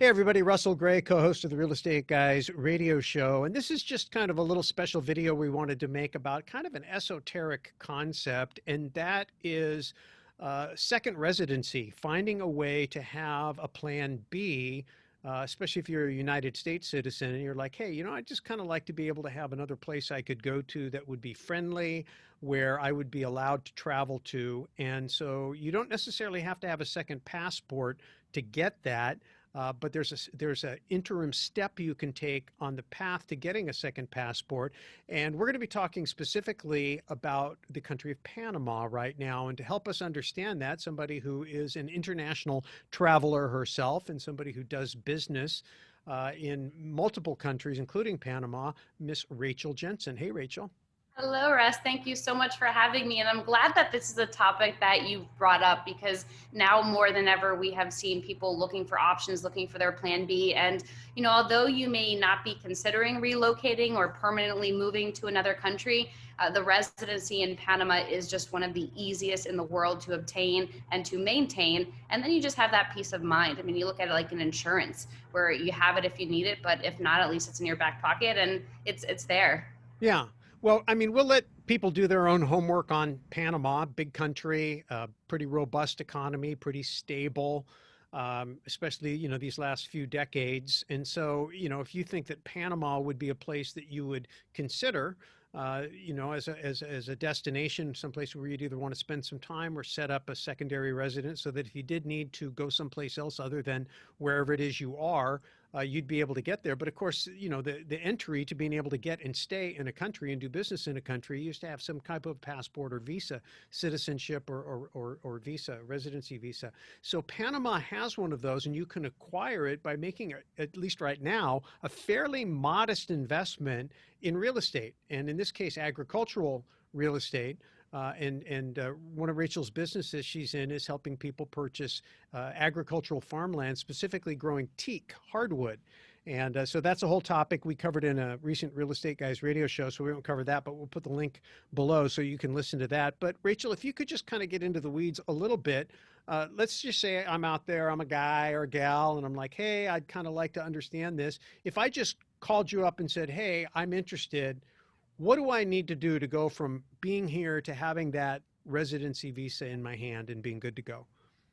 Hey everybody, Russell Gray, co-host of the Real Estate Guys radio show. And this is just kind of a little special video we wanted to make about kind of an esoteric concept, and that is second residency, finding a way to have a plan B, especially if you're a United States citizen and you're like, hey, I just kind of like to be able to have another place I could go to that would be friendly, where I would be allowed to travel to. And so you don't necessarily have to have a second passport to get that. But there's an interim step you can take on the path to getting a second passport. And we're going to be talking specifically about the country of Panama right now. And to help us understand that, somebody who is an international traveler herself and somebody who does business in multiple countries, including Panama, Miss Rachel Jensen. Hey, Rachel. Hello, Russ. Thank you so much for having me. And I'm glad that this is a topic that you've brought up, because now more than ever, we have seen people looking for options, looking for their plan B. And, although you may not be considering relocating or permanently moving to another country, the residency in Panama is just one of the easiest in the world to obtain and to maintain. And then you just have that peace of mind. I mean, you look at it like an insurance where you have it if you need it, but if not, at least it's in your back pocket and it's there. Yeah. Well, I mean, we'll let people do their own homework on Panama, big country, pretty robust economy, pretty stable, especially, these last few decades. And so, if you think that Panama would be a place that you would consider, as a destination, someplace where you'd either want to spend some time or set up a secondary residence, so that if you did need to go someplace else other than wherever it is you are, you'd be able to get there. But of course, the entry to being able to get and stay in a country and do business in a country, you used to have some type of passport or visa, citizenship or visa, residency visa. So Panama has one of those, and you can acquire it by making, at least right now, a fairly modest investment in real estate, and in this case, agricultural real estate. And one of Rachel's businesses she's in is helping people purchase agricultural farmland, specifically growing teak, hardwood. And so that's a whole topic we covered in a recent Real Estate Guys radio show, so we won't cover that, but we'll put the link below so you can listen to that. But Rachel, if you could just kind of get into the weeds a little bit, let's just say I'm out there, I'm a guy or a gal, and I'm like, hey, I'd kind of like to understand this. If I just called you up and said, hey, I'm interested, what do I need to do to go from being here to having that residency visa in my hand and being good to go?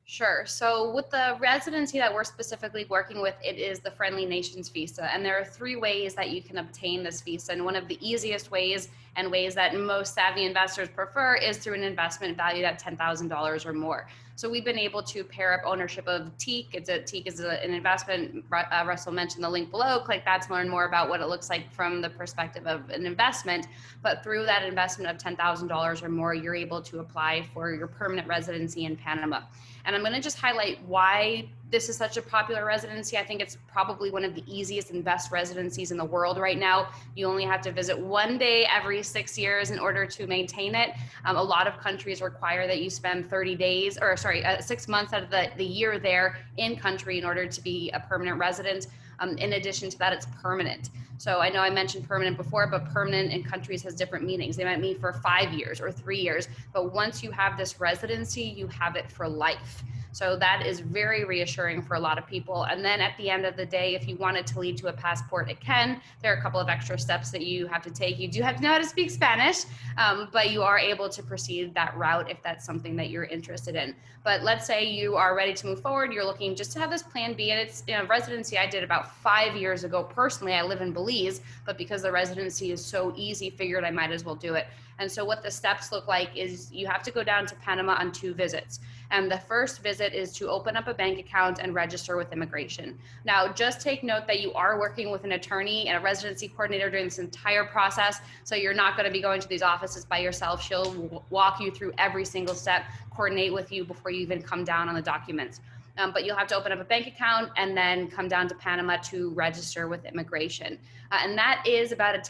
Sure. So with the residency that we're specifically working with, it is the Friendly Nations visa. And there are 3 ways that you can obtain this visa. And one of the easiest ways, and ways that most savvy investors prefer, is through an investment valued at $10,000 or more. So we've been able to pair up ownership of teak. Teak is an investment. Russell mentioned the link below. Click that to learn more about what it looks like from the perspective of an investment. But through that investment of $10,000 or more, you're able to apply for your permanent residency in Panama. And I'm going to just highlight why this is such a popular residency. I think it's probably one of the easiest and best residencies in the world right now. You only have to visit 1 day every 6 years in order to maintain it. A lot of countries require that you spend 6 months out of the year there in country in order to be a permanent resident. In addition to that, it's permanent. So I know I mentioned permanent before, but permanent in countries has different meanings. They might mean for 5 years or 3 years, but once you have this residency, you have it for life. So that is very reassuring for a lot of people. And then at the end of the day, if you want it to lead to a passport, it can. There are a couple of extra steps that you have to take. You do have to know how to speak Spanish, but you are able to proceed that route if that's something that you're interested in. But let's say you are ready to move forward. You're looking just to have this plan B. And it's residency I did about 5 years ago. Personally, I live in Belize, but because the residency is so easy, figured I might as well do it. And so what the steps look like is you have to go down to Panama on 2 visits. And the first visit is to open up a bank account and register with immigration. Now, just take note that you are working with an attorney and a residency coordinator during this entire process. So you're not going to be going to these offices by yourself. She'll walk you through every single step, coordinate with you before you even come down on the documents. But you'll have to open up a bank account and then come down to Panama to register with immigration. And that is about a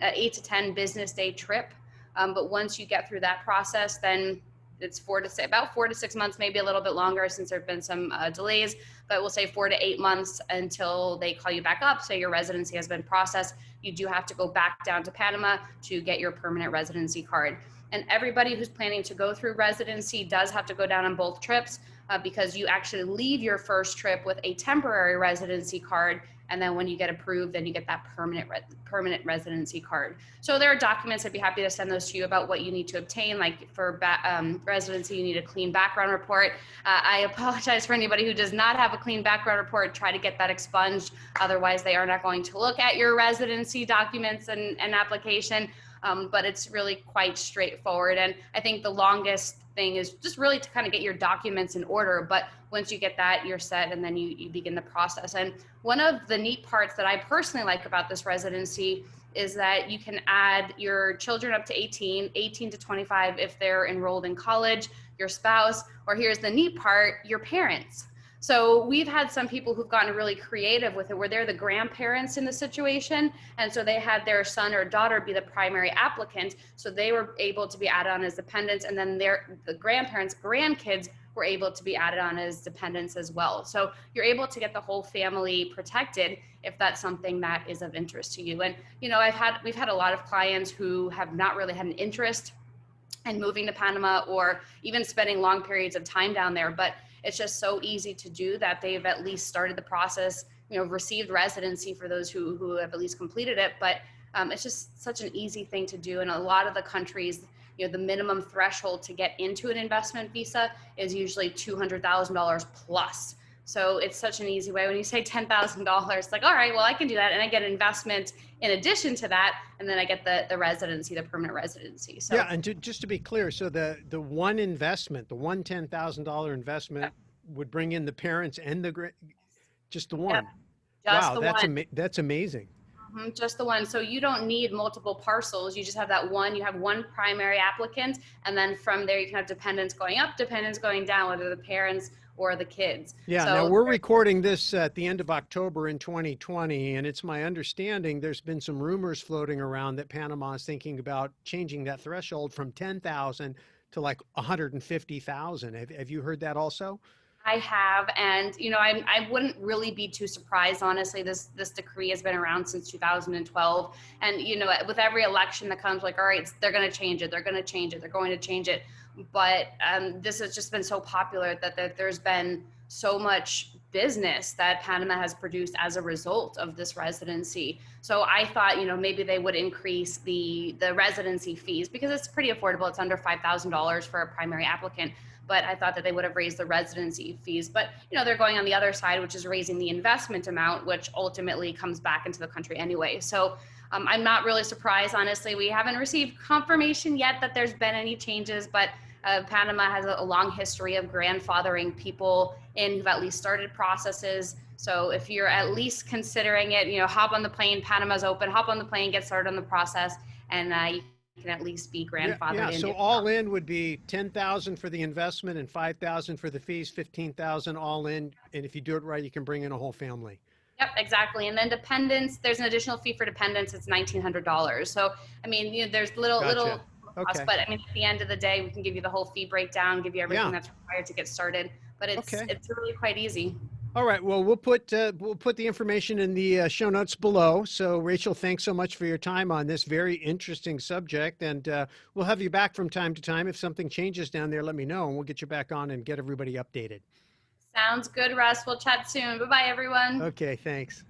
8 to 10 business day trip. But once you get through that process, then it's about 4 to 6 months, maybe a little bit longer since there have been some delays, but we'll say 4 to 8 months until they call you back up. So your residency has been processed. You do have to go back down to Panama to get your permanent residency card. And everybody who's planning to go through residency does have to go down on both trips. because you actually leave your first trip with a temporary residency card, and then when you get approved, then you get that permanent residency card. So there are documents, I'd be happy to send those to you about what you need to obtain. Like for residency, you need a clean background report. I apologize for anybody who does not have a clean background report. Try to get that expunged. Otherwise, they are not going to look at your residency documents and application. But it's really quite straightforward. And I think the longest thing is just really to kind of get your documents in order. But once you get that, you're set, and then you begin the process. And one of the neat parts that I personally like about this residency is that you can add your children up to 18 to 25 if they're enrolled in college, your spouse, or here's the neat part, your parents. So we've had some people who've gotten really creative with it, where they're the grandparents in the situation. And so they had their son or daughter be the primary applicant. So they were able to be added on as dependents. And then the grandparents' grandkids were able to be added on as dependents as well. So you're able to get the whole family protected if that's something that is of interest to you. And, you know, we've had a lot of clients who have not really had an interest in moving to Panama or even spending long periods of time down there, but it's just so easy to do that they've at least started the process, you know, received residency for those who have at least completed it. But it's just such an easy thing to do. And a lot of the countries, you know, the minimum threshold to get into an investment visa is usually $200,000 plus. So it's such an easy way. When you say $10,000, it's like, all right, well, I can do that. And I get an investment in addition to that. And then I get the residency, the permanent residency. So yeah, and just to be clear, so the one investment, the one $10,000 investment would bring in the parents and just the one. Just Wow, the one. that's amazing. Just the one. So you don't need multiple parcels. You just have that one. You have one primary applicant. And then from there, you can have dependents going up, dependents going down, whether the parents or the kids. Yeah, So now we're recording this at the end of October in 2020, and it's my understanding there's been some rumors floating around that Panama is thinking about changing that threshold from 10,000 to like 150,000. Have you heard that also? I have, and you know, I wouldn't really be too surprised. Honestly, this decree has been around since 2012, and you know, with every election that comes, like, all right, they're going to change it, they're going to change it, they're going to change it. But this has just been so popular that there's been so much business that Panama has produced as a result of this residency. So I thought, you know, maybe they would increase the residency fees because it's pretty affordable. It's under $5,000 for a primary applicant. But I thought that they would have raised the residency fees. But, you know, they're going on the other side, which is raising the investment amount, which ultimately comes back into the country anyway. So I'm not really surprised, honestly. We haven't received confirmation yet that there's been any changes, but Panama has a long history of grandfathering people in who've at least started processes. So if you're at least considering it, you know, hop on the plane, Panama's open, hop on the plane, get started on the process, and you can at least be grandfathered Yeah, in. so all in would be 10,000 for the investment and 5,000 for the fees, 15,000 all in. And if you do it right, you can bring in a whole family. Yep, exactly. And then dependents, there's an additional fee for dependents. It's $1,900. So, I mean, you know, there's little Gotcha. cost, Okay. but I mean, at the end of the day, we can give you the whole fee breakdown, give you everything Yeah. that's required to get started. But Okay. it's really quite easy. All right. Well, we'll put the information in the show notes below. So, Rachel, thanks so much for your time on this very interesting subject, and we'll have you back from time to time. If something changes down there, let me know, and we'll get you back on and get everybody updated. Sounds good, Russ. We'll chat soon. Bye bye, everyone. Okay. Thanks.